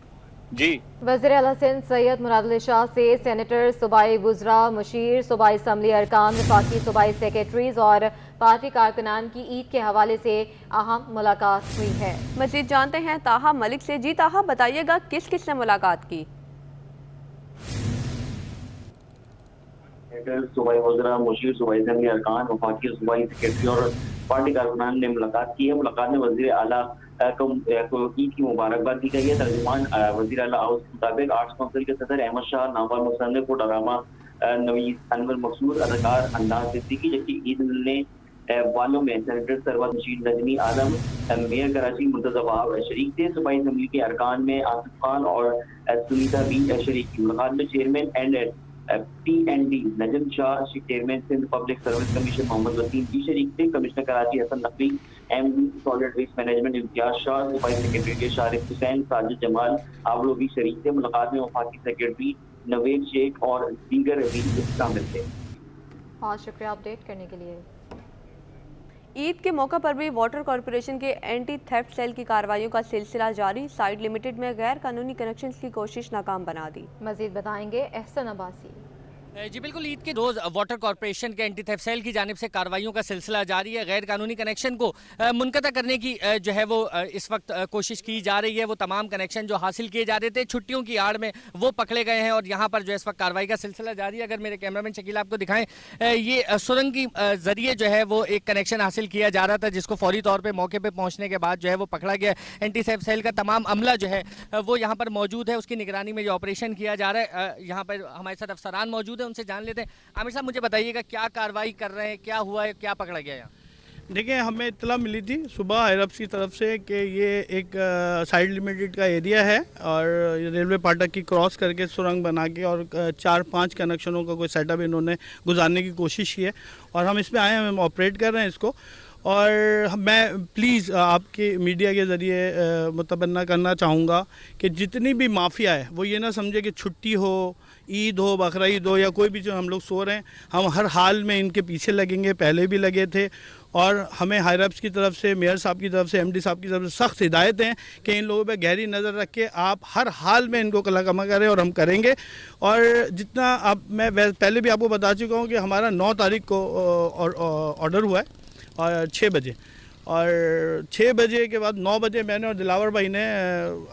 जी। वज़ीर आला सिंध सैयद मुराद अली शाह से सेनेटर, सूबाई वुज़रा, मुशीर, सूबाई असम्बली अरकान, वफाकी सूबाई सेक्रेटरीज और पार्टी कारकुनान की ईद के हवाले से अहम मुलाकात हुई है। मज़ीद जानते हैं ताहा मलिक से। जी ताहा, बताइएगा किस किस से मुलाकात की? सूबाई वुज़रा, मुशीर, सूबाई असम्बली अरकान, वफाकी सूबाई सेक्रेटरी और पार्टी कारकुनान ने मुलाकात की है। मुलाकात में वज़ीर आला ईद की मुबारकबाद दी गई है। तर्जुमान वज़ीर आला हाउस के मुताबिक आर्ट्स काउंसिल के सदर अहमद शाह, नावल मुसन्निफ और ड्रामा नवीस अनवर मकसूद, अदाकार अंदाज सिद्दीकी, जबकि ईद मिलने वालों में सेनेटर सरवर रशीद नजमी आलम, मेयर कराची मुर्तज़ा वहाब शरीक थे। सूबाई असम्बली के अरकान में आसिफ खान और सुनीता भी शरीक थी। मुलाकात में chairman and PND Najam Shah, chairman Sindh public service commission Mohammad Waseem भी शरीक थे। Commissioner Karachi Hasan Naqvi, MD solid waste management Imtiaz Shah, सूबाई सेक्रेटरी के शारिफ हुसैन, साजिद जमाल आवलो भी शरीक थे। मुलाकात में वफाकी सेक्रेटरी नवेद शेख और दीगर भी शामिल थे। बहुत शुक्रिया अपडेट करने के लिए। ईद के मौका पर भी वाटर कॉरपोरेशन के एंटी थेफ्ट सेल की कार्रवाइयों का सिलसिला जारी। साइड लिमिटेड में गैर कानूनी कनेक्शन की कोशिश नाकाम बना दी। मजीद बताएंगे एहसन अब्बासी। जी बिल्कुल, ईद के रोज़ वाटर कॉरपोरेशन के एंटी थेफ्ट सेल की जानिब से कार्रवाइयों का सिलसिला जारी है। गैर कानूनी कनेक्शन को मुनक़ता करने की जो है वो इस वक्त कोशिश की जा रही है। वो तमाम कनेक्शन जो हासिल किए जा रहे थे छुट्टियों की आड़ में वो पकड़े गए हैं और यहाँ पर जो है इस वक्त कार्रवाई का सिलसिला जारी है। अगर मेरे कैमरामैन शकील आपको दिखाएं, ये सुरंग की ज़रिए जो है वो एक कनेक्शन हासिल किया जा रहा था, जिसको फौरी तौर पर मौके पर पहुँचने के बाद जो है वो पकड़ा गया। एंटी थेफ्ट सेल का तमाम अमला जो है वो यहाँ पर मौजूद है, उसकी निगरानी में जो ऑपरेशन किया जा रहा है। यहाँ पर हमारे साथ अफसरान मौजूद है, उनसे जान लेते हैं। आमिर साहब, मुझे बताइएगा क्या कार्रवाई कर रहे हैं, क्या हुआ है, क्या पकड़ा गया यहाँ? देखिए, हमें इत्तला मिली थी सुबह हायरप्स की तरफ से कि ये एक साइड लिमिटेड का एरिया है और रेलवे फाटक की क्रॉस करके सुरंग बना के और 4-5 कनेक्शनों का कोई सेटअप इन्होंने गुजारने की कोशिश की है और हम इसमें आए हैं, हम ऑपरेट कर रहे हैं इसको। और मैं प्लीज़ आपके मीडिया के ज़रिए मुतबन्ना करना चाहूँगा कि जितनी भी माफिया है वो ये ना समझे कि छुट्टी हो, ईद हो, बकरा ईद हो या कोई भी जो हम लोग सो रहे हैं, हम हर हाल में इनके पीछे लगेंगे, पहले भी लगे थे। और हमें हायरप्स की तरफ से, मेयर साहब की तरफ से, MD साहब की तरफ से सख्त हिदायत हैं कि इन लोगों पे गहरी नज़र रख के आप हर हाल में इनको कलाकमा करें और हम करेंगे। और जितना अब मैं पहले भी आपको बता चुका हूँ कि हमारा 9 तारीख को ऑर्डर हुआ है और 6 बजे, और 6 बजे के बाद 9 बजे मैंने और दिलावर भाई ने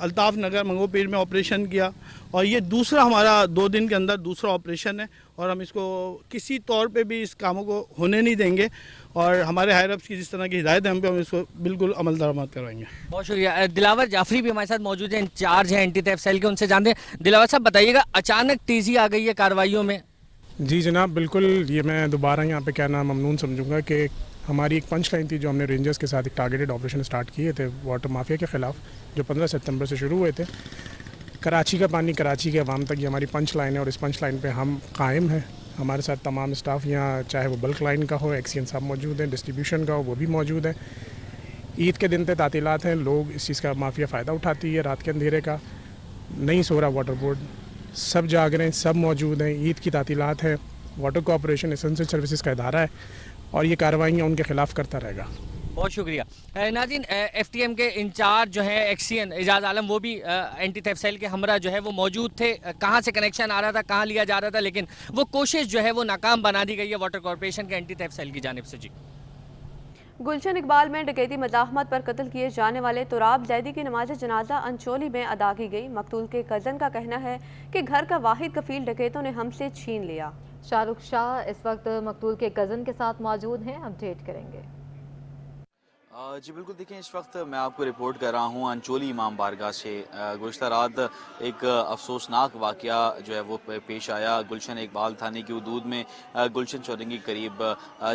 अल्ताफ़ नगर मंगोपीर में ऑपरेशन किया और ये दूसरा हमारा 2 दिन के अंदर दूसरा ऑपरेशन है और हम इसको किसी तौर पे भी इस कामों को होने नहीं देंगे और हमारे हायरप्स की जिस तरह की हिदायत है हम पे, हम इसको बिल्कुल अमल दरामद करवाएंगे। बहुत शुक्रिया। दिलावर जाफरी भी हमारे साथ मौजूद हैं, इंचार्ज हैं एंटी थेफ्ट सेल के, उनसे जानते हैं। दिलावर साहब, बताइएगा, अचानक तेज़ी आ गई है कार्रवाइयों में? जी जनाब, बिल्कुल। ये मैं दोबारा यहाँ पे कहना ममनून समझूंगा कि हमारी एक पंच लाइन थी जो हमने रेंजर्स के साथ एक टारगेटेड ऑपरेशन स्टार्ट किए थे वाटर माफिया के ख़िलाफ़, जो 15 सितंबर से शुरू हुए थे। कराची का पानी कराची के अवाम तक, ये हमारी पंच लाइन है और इस पंच लाइन पे हम कायम हैं। हमारे साथ तमाम स्टाफ यहाँ, चाहे वो बल्क लाइन का हो, एक्सीएन साहब मौजूद हैं, डिस्ट्रीब्यूशन का हो, वो भी मौजूद है। ईद के दिन पे तातीलात हैं, लोग इस चीज़ का माफिया फ़ायदा उठाती है, रात के अंधेरे का। नहीं सो रहा वाटर बोर्ड, सब जाग रहे हैं, सब मौजूद हैं। ईद की तातीलात है, वाटर कॉरपोरेशन एसेंशियल सर्विसेज का इदारा है और ये कार्रवाइयाँ उनके ख़िलाफ़ करता रहेगा। बहुत शुक्रिया। नाज़रीन, FTM के इंचार्ज जो हैं एक्सीएन एजाज आलम, वो भी एंटी थेफ्ट सेल के हमरा जो है वो मौजूद थे। कहाँ से कनेक्शन आ रहा था, कहाँ लिया जा रहा था, लेकिन वो कोशिश जो है वो नाकाम बना दी गई है वाटर कॉरपोरेशन के एंटी थेफ्ट सेल की जानिब से। जी, गुलशन इकबाल में डकैती मज़ाहमत पर कत्ल किए जाने वाले तुराब जैदी की नमाज जनाजा अंचोली में अदा की गई। मकतूल के कज़न का कहना है कि घर का वाहिद कफील डकैतों ने हमसे छीन लिया। शाहरुख शाह इस वक्त मकतूल के कज़न के साथ मौजूद हैं, अपडेट करेंगे। जी बिल्कुल, देखें, इस वक्त मैं आपको रिपोर्ट कर रहा हूँ अंचोली इमाम बारगाह से। गुज़श्ता रात एक अफसोसनाक वाक़या जो है वो पेश आया गुलशन इकबाल थाने की हदूद में, गुलशन चौरंगी करीब,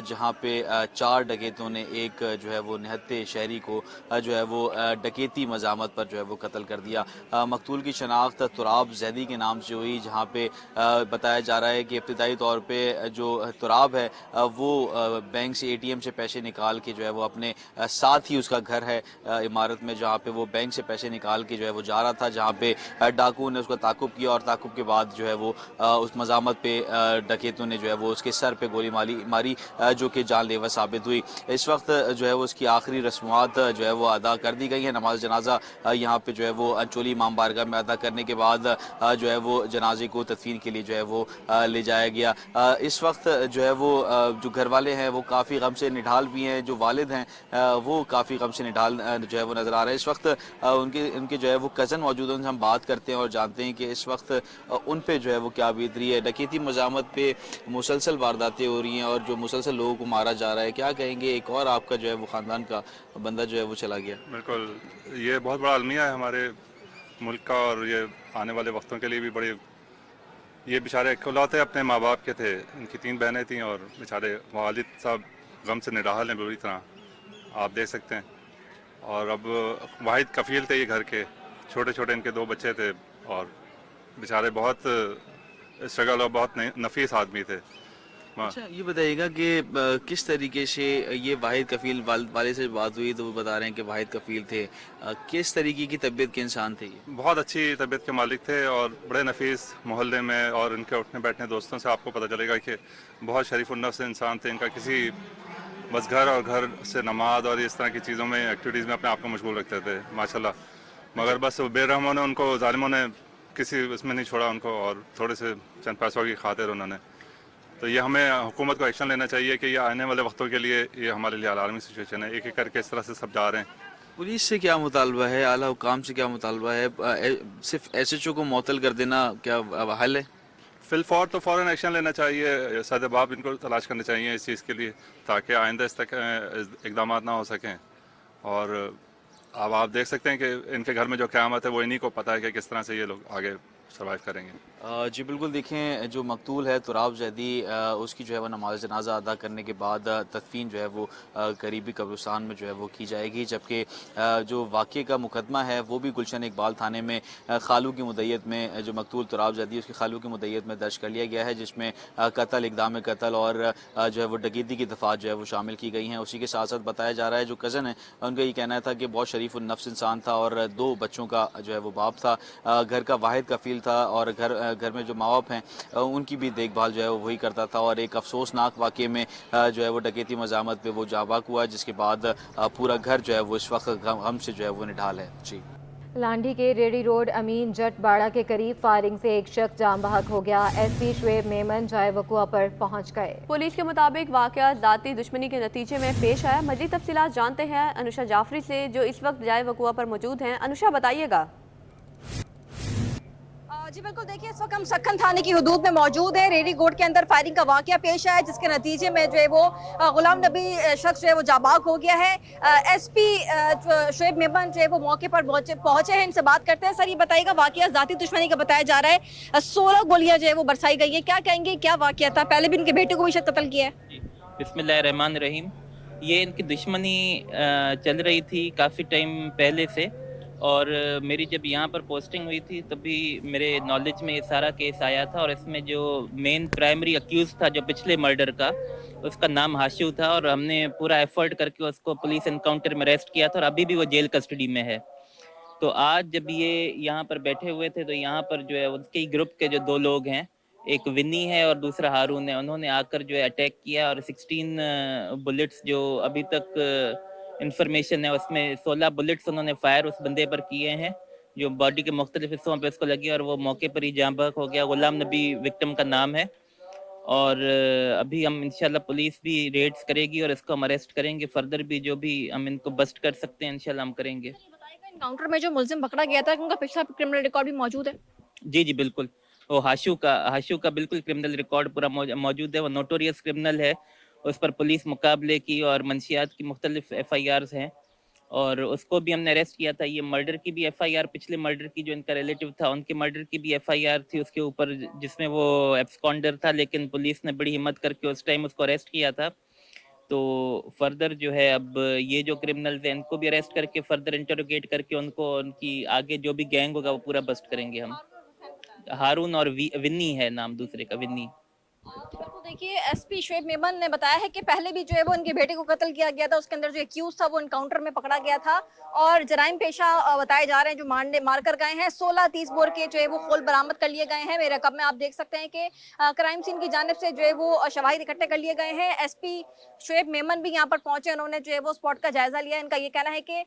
जहाँ पे 4 डकैतों ने एक जो है वो निहत्ते शहरी को जो है वो डकैती मज़ामत पर जो है वो कत्ल कर दिया। मकतूल की शनाख्त तुराब जैदी के नाम से हुई, जहाँ पे बताया जा रहा है कि इब्तदाई तौर पर जो तुराब है वो बैंक से ATM से पैसे निकाल के जो है वो अपने साथ ही उसका घर है इमारत में, जहाँ पे वो बैंक से पैसे निकाल के जो है वो जा रहा था, जहाँ पे डाकू ने उसका ताकुब किया और ताकुब के बाद जो है वो उस मज़ामत पे डकैतों ने जो है वो उसके सर पे गोली मारी जो कि जानलेवा साबित हुई। इस वक्त जो है वो उसकी आखिरी रस्मात जो है वो अदा कर दी गई है। नमाज जनाजा यहाँ पे जो है वो अंचोली इमाम बारगाह में अदा करने के बाद जो है वो जनाजे को तदफीन के लिए जो है वो ले जाया गया। इस वक्त जो है वो जो घर वाले हैं वो काफ़ी गम से निढाल भी हैं। जो वालिद हैं वो काफ़ी गम से निढाल जो है वो नज़र आ रहे हैं। इस वक्त उनके जो है वो कज़न मौजूद हैं, उनसे हम बात करते हैं और जानते हैं कि इस वक्त उन पे जो है वो क्या बीत रही है। डकैती मज़ामत पे मुसलसल वारदातें हो रही हैं और जो मुसलसल लोगों को मारा जा रहा है, क्या कहेंगे? एक और आपका जो है वो ख़ानदान का बंदा जो है वो चला गया। बिल्कुल, ये बहुत बड़ा अलमिया है हमारे मुल्क का और ये आने वाले वक्तों के लिए भी बड़ी, ये बेचारे इकलौते अपने माँ बाप के थे, इनकी 3 बहनें थीं और बेचारे वालिद साहब गम से निडाल हैं बुरी तरह, आप देख सकते हैं। और अब वाहिद कफ़ील थे ये घर के, छोटे छोटे इनके 2 बच्चे थे और बेचारे बहुत स्ट्रगल और बहुत नफीस आदमी थे। अच्छा, ये बताइएगा कि किस तरीके से ये वाहिद कफ़ील वाले से बात हुई तो वो बता रहे हैं कि वाहिद कफ़ील थे, किस तरीके की तबीयत के इंसान थे ये? बहुत अच्छी तबीयत के मालिक थे और बड़े नफीस मोहल्ले में, और इनके उठने बैठने दोस्तों से आपको पता चलेगा कि बहुत शरीफ-उन-नफ्स इंसान थे। इनका किसी बस घर और घर से नमाज और इस तरह की चीज़ों में, एक्टिविटीज़ में अपने आप को मशगूल रखते थे माशाल्लाह। मगर बस बेरहमों ने उनको, ज़ालिमों ने किसी उसमें नहीं छोड़ा उनको, और थोड़े से चंद पैसों की खातिर उन्होंने, तो ये हमें हुकूमत को एक्शन लेना चाहिए कि ये आने वाले वक्तों के लिए ये हमारे लिए अलार्मिंग सिचुएशन है। एक एक करके इस तरह से सब जा रहे हैं। पुलिस से क्या मुतालबा है, आला हुकाम से क्या मुतालबा है? सिर्फ SHO को मुअत्तल कर देना क्या हल है? फिलफौर तो फ़ौरन एक्शन लेना चाहिए, सदबाब इनको तलाश करने चाहिए इस चीज़ के लिए, ताकि आइंदा इस तक इकदाम ना हो सकें। और अब आप देख सकते हैं कि इनके घर में जो क़यामत है वो इन्हीं को पता है कि किस तरह से ये लोग आगे सर्वाइव करेंगे। जी बिल्कुल, देखें जो मकतूल है तुराब जैदी, उसकी जो है वो नमाज जनाजा अदा करने के बाद तदफीन जो है वो करीबी कब्रिस्तान में जो है वो की जाएगी, जबकि जो वाक़े का मुकदमा है वो भी गुलशन इकबाल थाने में खालू की मुद्दत में, जो मकतूल तुराब जैदी उसकी खालू की मुद्दत में दर्ज कर लिया गया है, जिसमें कत्ल, इक़दाम कत्ल और जो है वो डकैती की दफ़ात जो है वो शामिल की गई हैं। उसी के साथ साथ बताया जा रहा है जो कज़न है उनका ये कहना था कि बहुत शरीफ-उन-नफ्स इंसान था और 2 बच्चों का जो है वो बाप था, घर का वाहिद कफ़ील था और घर में जो माँ बाप हैं उनकी भी देखभाल जो है वो वही करता था। और एक अफसोसनाक वाक़े में जो है वो डकैती मज़ामत पे वो जाबाक हुआ, जिसके बाद पूरा घर जो है वो इस वक्त गम से जो है वो निढाल है। जी, लांडी के रेडी रोड अमीन जट बाड़ा के करीब फायरिंग से एक शख्स जाम बहक हो गया। SP शुएब मेमन जाए वकुआ पर पहुंच गए। पुलिस के मुताबिक वाक़या ज़ाती दुश्मनी के नतीजे में पेश आया। मज़ीद तफसीलात जानते हैं अनुषा जाफरी से, जो इस वक्त जाए वकुआ पर मौजूद हैं। अनुषा, बताइएगा। जी बिल्कुल, देखिए इस वक्त हम सक्खन थाने की हदूद में मौजूद है। रेडी गोड के अंदर फायरिंग का वाकया पेश आया, जिसके नतीजे में जो है वो गुलाम नबी शख्स जो है वो जाबाक हो गया है। SP शुएब मेमन जो है वो मौके पर पहुंचे हैं, इनसे बात करते हैं। सर, ये बताइएगा, वाकया ज़ाती दुश्मनी का बताया जा रहा है, 16 गोलियां जो है वो बरसाई गई है, क्या कहेंगे, क्या वाकया था? पहले भी इनके बेटे को भी शायद कत्ल किया है। बिस्मिल्लाहिर्रहमानिर्रहीम। ये इनकी दुश्मनी चल रही थी काफ़ी टाइम पहले से, और मेरी जब यहाँ पर पोस्टिंग हुई थी तभी मेरे नॉलेज में ये सारा केस आया था। और इसमें जो मेन प्राइमरी अक्यूज़ था जो पिछले मर्डर का, उसका नाम हाशिव था, और हमने पूरा एफर्ट करके उसको पुलिस एनकाउंटर में अरेस्ट किया था और अभी भी वो जेल कस्टडी में है। तो आज जब ये यहाँ पर बैठे हुए थे तो यहाँ पर जो है उसके ग्रुप के जो 2 लोग हैं, एक विनी है और दूसरा हारून है, उन्होंने आकर जो है अटैक किया और 16 बुलेट्स जो अभी तक इंफॉर्मेशन है उसमें 16 बुलेट्स उन्होंने फायर उस बंदे पर किए हैं जो बॉडी के मुख्तलिफ हिस्सों पे उसको लगी, और वो मौके पर ही जाँ बहक हो गया। गुलाम नबी विक्टिम का नाम है, और अभी हम इंशाल्लाह पुलिस भी रेड्स करेगी और इसको हम अरेस्ट करेंगे। फर्दर भी जो भी हम इनको बस्ट कर सकते हैं इंशाल्लाह हम करेंगे। एनकाउंटर में जो मुलजिम पकड़ा गया था, उनका पिछला क्रिमिनल रिकॉर्ड भी मौजूद है? जी जी बिल्कुल, वो हाशू का बिल्कुल क्रिमिनल रिकॉर्ड पूरा मौजूद है। वो नोटोरियस क्रिमिनल है, उस पर पुलिस मुकाबले की और मंशियात की मुख्तलिफ FIRs हैं, और उसको भी हमने अरेस्ट किया था। ये मर्डर की भी FIR, पिछले मर्डर की जो इनका रिलेटिव था उनके मर्डर की भी FIR थी उसके ऊपर, जिसमें वो एब्सकॉन्डर था, लेकिन पुलिस ने बड़ी हिम्मत करके उस टाइम उसको अरेस्ट किया था। तो फर्दर जो है अब ये जो क्रिमिनल्स हैं इनको भी अरेस्ट करके फर्दर इंटरोगेट करके उनको, उनकी आगे जो भी गैंग होगा वो पूरा बस्ट करेंगे हम। हारून और विन्नी है नाम दूसरे का, विन्नी। देखिए, SP शुएब मेमन ने बताया है कि पहले भी जो है वो उनके बेटे को कत्ल किया गया था, उसके अंदर जो एक्यूज था वो एनकाउंटर में पकड़ा गया था, और जराइम पेशा बताए जा रहे हैं जो मार कर गए हैं। 16 30 बोर के जो है वो खोल बरामद कर लिए गए हैं। मेरे रकम में आप देख सकते हैं कि क्राइम सीन की जानिब से जो है वो शवाहिद इकट्ठे कर लिए गए हैं। SP शुएब मेमन भी यहाँ पर पहुंचे, उन्होंने जो है वो स्पॉट का जायजा लिया। इनका ये कहना है कि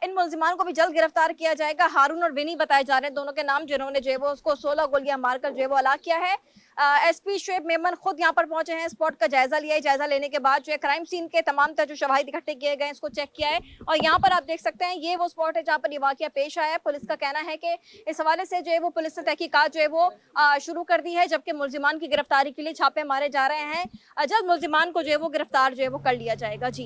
इन मुलजिमान को भी जल्द गिरफ्तार किया जाएगा। हारून और विनी बताए जा रहे हैं दोनों के नाम, जिन्होंने जो है वो उसको 16 गोलियां मारकर जो है वो हलाक किया है। एसपी शुएब मेमन खुद यहाँ पर पहुंचे हैं, स्पॉट का जायजा लिया है। जायजा लेने के बाद जो है क्राइम सीन के तमाम जो शवाहिद इकट्ठे किए गए हैं इसको चेक किया है। और यहाँ पर आप देख सकते हैं ये वो स्पॉट है जहाँ पर ये वाकया पेश आया है। पुलिस का कहना है कि इस हवाले से जो है वो पुलिस ने तहकीकात जो है वो शुरू कर दी है, जबकि मुल्जिमान की गिरफ्तारी के लिए छापे मारे जा रहे हैं। जल्द मुल्जिमान को जो है वो गिरफ्तार जो है वो कर लिया जाएगा। जी।